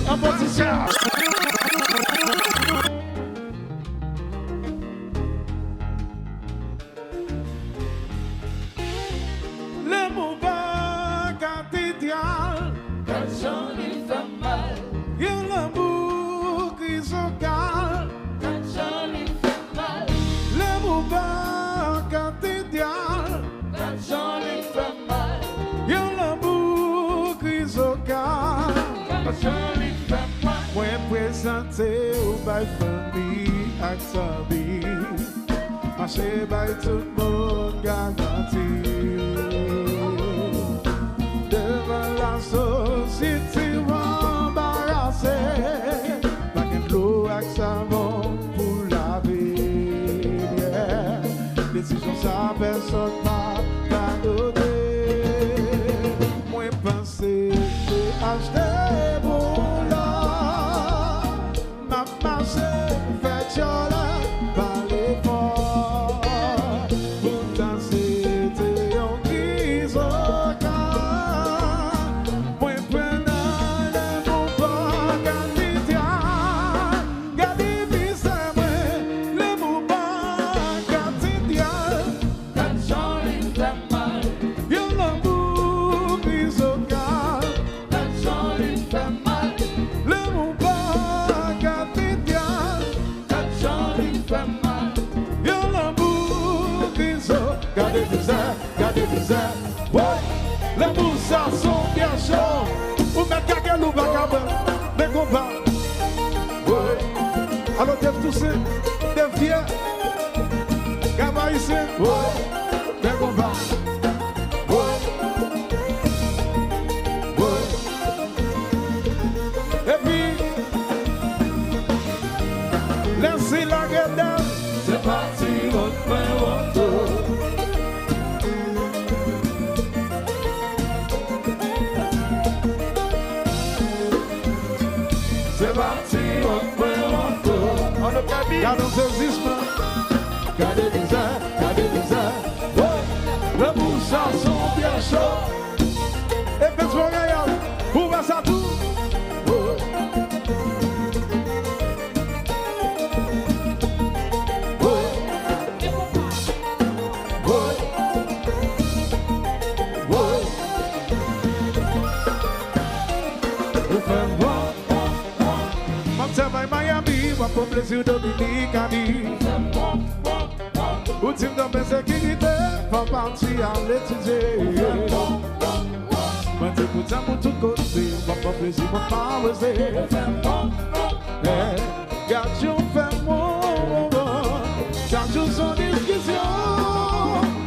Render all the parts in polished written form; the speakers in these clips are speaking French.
En position. Le mouvement cathédral, Canción infernal, il l'amour qui se cale. canción infernal, Le mouvement cathédral, canción infernal, il l'amour qui se cale. canción infernal. Moi présenter au bail famille ak sabi, marcher by tout le monde garanti. Devant la société embarrassée, paquet de l'eau ak savon pour laver. Yeah. Décision ça personne pas donner. Moi penser acheter pour là, ma marché fait chola par les forts. Pourtant c'était un qui s'occupe. Moi prenant le mouvement quotidien, gardez visé moi le mouvement quotidien. Canción infernal, Y'a l'amour qui s'occupe. canción infernal, Le mouvement quotidien, canción infernal. y'a l'amour qui se gardez visé, ouais, l'amour ça sont bien chaud, ou mettre quelqu'un ou vagabond, des combats, ouais, alors t'es toussé, t'es fier, gamin ici, ouais, des combats, ouais, ouais, et puis, laissez la guerre. C'est parti, on fait retour. C'est parti, on fait retour. On a cabine. Gardons ce zisme. Gardez les airs, ouais. Le bouchon sont bien chaud. Et puis tu regardes, pour voir ça tout. Ouais. Ouais. Ouais. Ouais. Vous faites bon. Travail Miami, va pour plaisir Dominicani. Ou team de sécurité, va partir à l'étudier. Moi t'es pour ça pour tout côté, va pour plaisir, va pas oser. Garde yon fait mon, chaque jour son discussion.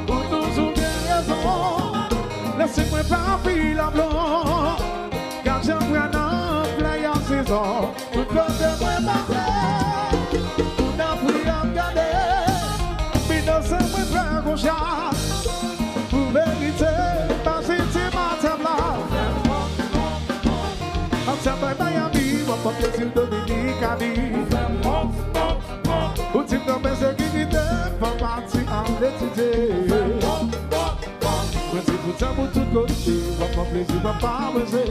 Pour toujours bien raison, laissez-moi pas pile la blanc. Quand j'en prends un play en saison, tout le monde est battu. Tout n'a pris à regarder, mais dans ce moment frère qu'on chante. Pour vérité, pas si c'est ma table là. En Samba Miami, mon pas plaisir Dominicani. Au type de mes sécurités, pas partir en l'étudier. Moi c'est pour ça pour tout côté, va pas plaisir, va pas baiser.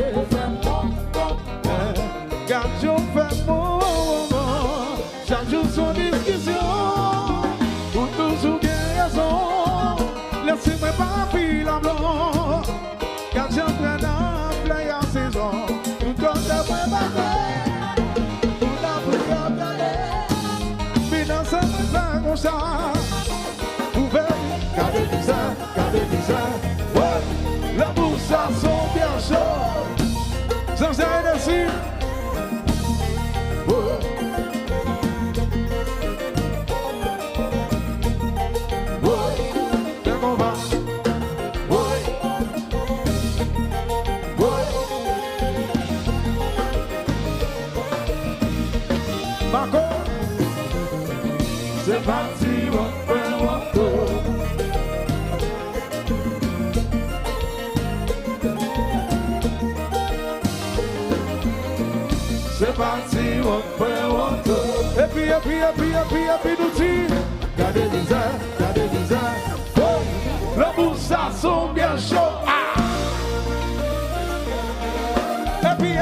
Garde yon fait mon moment, chaque jour son discussion. Pour toujours bien raison, laissez-moi pas pile la blanc. Quand j'en prends un play en saison, tout le monde est battu. Tout n'a plus qu'à regarder, mais dans ce moment comme ça. Gardez ça, ouais, la bourse ça sont bien chaud, sans arrêt dessus, ouais, ouais, bien qu'on va, ouais, ouais, Marco, c'est parti, on fait retour. C'est parti, on fait retour. Et puis, nous dit, gardez les airs, oh, le bourse ça sont bien chaud. Ah. Et puis,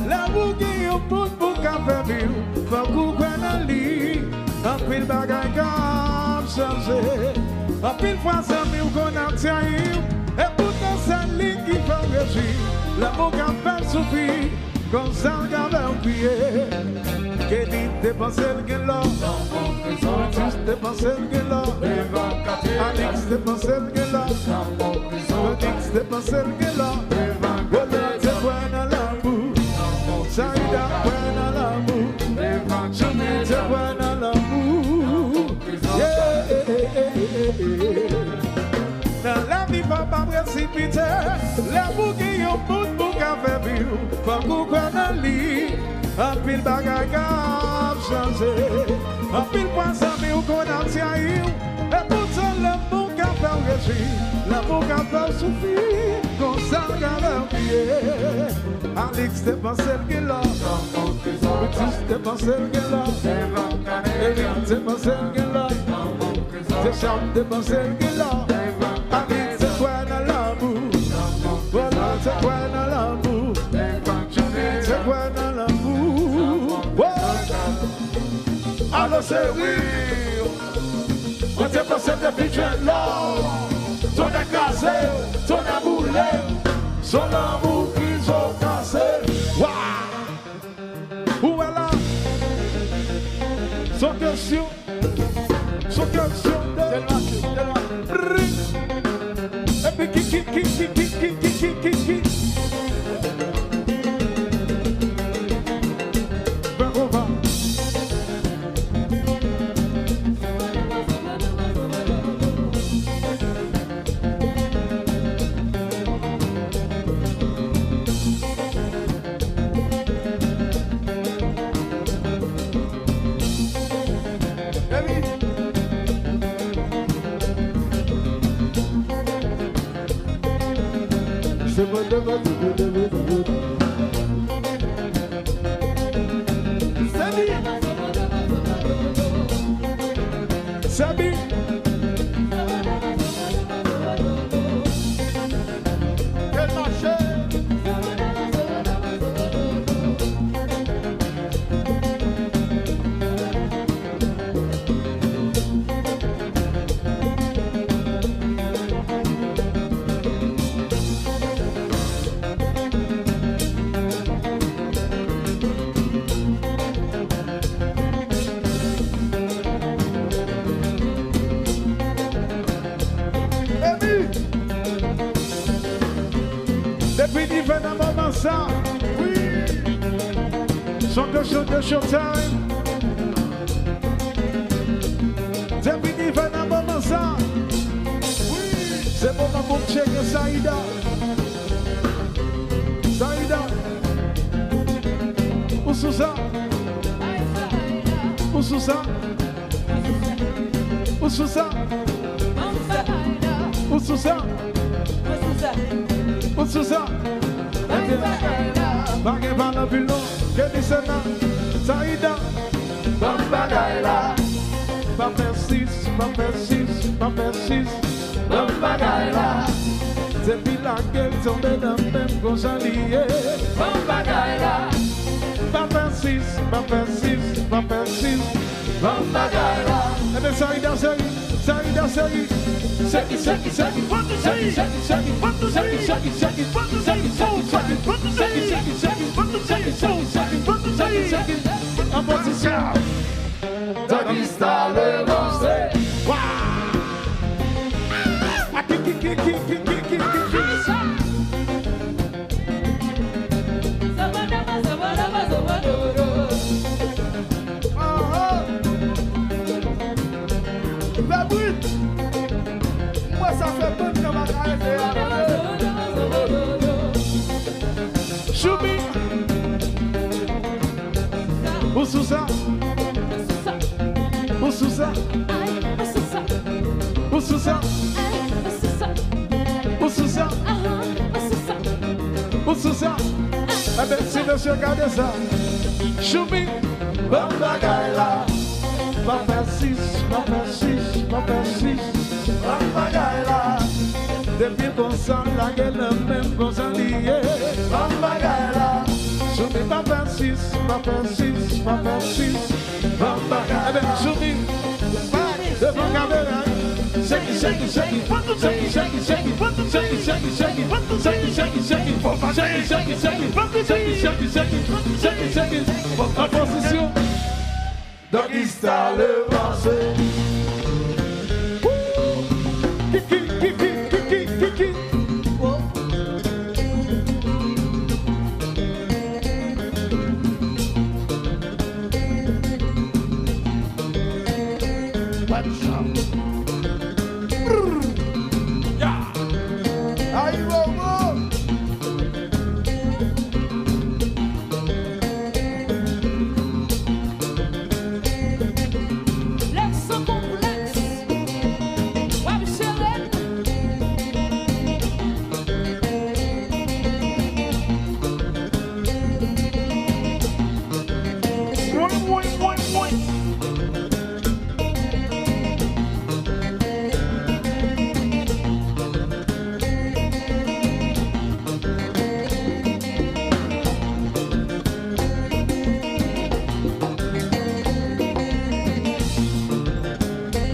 La bougie au bout pour café view, faut couper la lit, un pile bagage comme changer, un pile fois ça mieux qu'on a tenu, et pourtant c'est lui qui fait réagir, la bougie fait souffrir, comme ça regarde un pied, que dit dépenser le gueule, juste dépenser le gueule, Alex dépenser le gueule, Alex dépenser le gueule. Buena lambu, Saida buena lambu, Jamaica buena lambu, Dans la vie papa précipité, la bougie au bout pour café view, pas couper dans le lit, un pile bagage a changé, un pile poisson mieux qu'on a tenu, et pour ça le bon café réagit, la bougie a pas suffi. Qu'on s'arrête un pied, Alex dépense le gueule, Baptiste dépense le gueule, Eric dépense le gueule, Deschamps dépense le gueule, Alex c'est quoi dans l'amour, voilà c'est quoi dans l'amour, c'est quoi dans l'amour, alors c'est oui, on dépense des budgets là. Ton a cassé, ton a boulé, son amour qu'ils ont cassé. Waouh! Où est là? Son question de et puis qui. Ben on va. Sabi. Quel marché. Depuis d'hiver dans mon massage, oui, son de showtime. Depuis d'hiver dans mon massage, oui, c'est bon pour checker Saïda. Saïda, sous ça? Où sous ça? Où sous ça? Où sous ça? Où sous ça? Bagay par la plus long, que dit ça? Saïda, Bambagaila, pas persiste, pas persiste, pas persiste. Bambagaila, Depuis la gueule tombée dans le même consalier. Bambagaila, Pas persiste, pas persiste, pas persiste. Bambagaila. Et bien Saïda, Saïda, Saïda. Shake it, shake it, shake it, what to say? Shake it, shake it, what to say? Shake it, shake it, what to say? Shake it, shake it, what to say? Shake it, shake it, what to say? Shake it, shake it, what to say? Shake it. En position. Doggy style, le lancer. Waouh. Ah, ki. Moi ça fait bon comme un Choubi. Où sous ça? Où sous ça? Où sous ça? Où sous ça? Où sous ça? Eh bien, si monsieur regarde ça. Choubi. Bambagaila, Pas persiste, pas persiste, pas persiste. Bambagaila, Depuis qu'on sent la gueule, même qu'on s'en lié. Bambagaila, Choubi, pas persiste, pas persiste, pas persiste. Bambagaila. Eh bien, Choubi, devant caméra. Shake it, shake it, shake it, shake it, shake it, shake it, shake it, shake it, shake it, shake it, shake it, shake it, shake it, shake it, shake it, shake it, shake it, shake it, shake it. En position. Doggy style, le lancer. Kiki. Aïe, Bobo.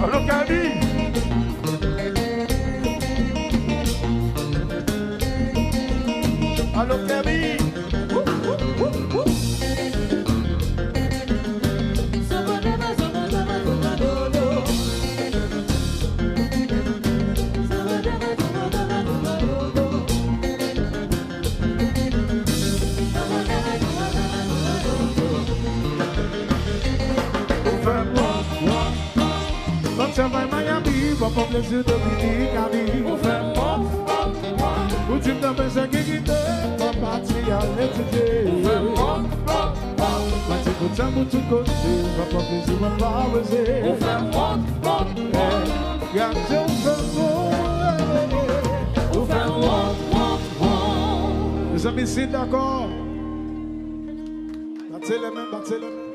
Allo Kabi. Allo Kabi. Quand va Miami, va pour plaisir de Dominique, On fait mon, où tu me donnes ce qui quitte, va partir à l'étudier. on fait mon, Va te côté pour tout côté, va pour plaisir, va pas oser. on fait mon, Regarde, on fait on fait mon. Les amis, c'est d'accord. Battez les mains, battez les mains.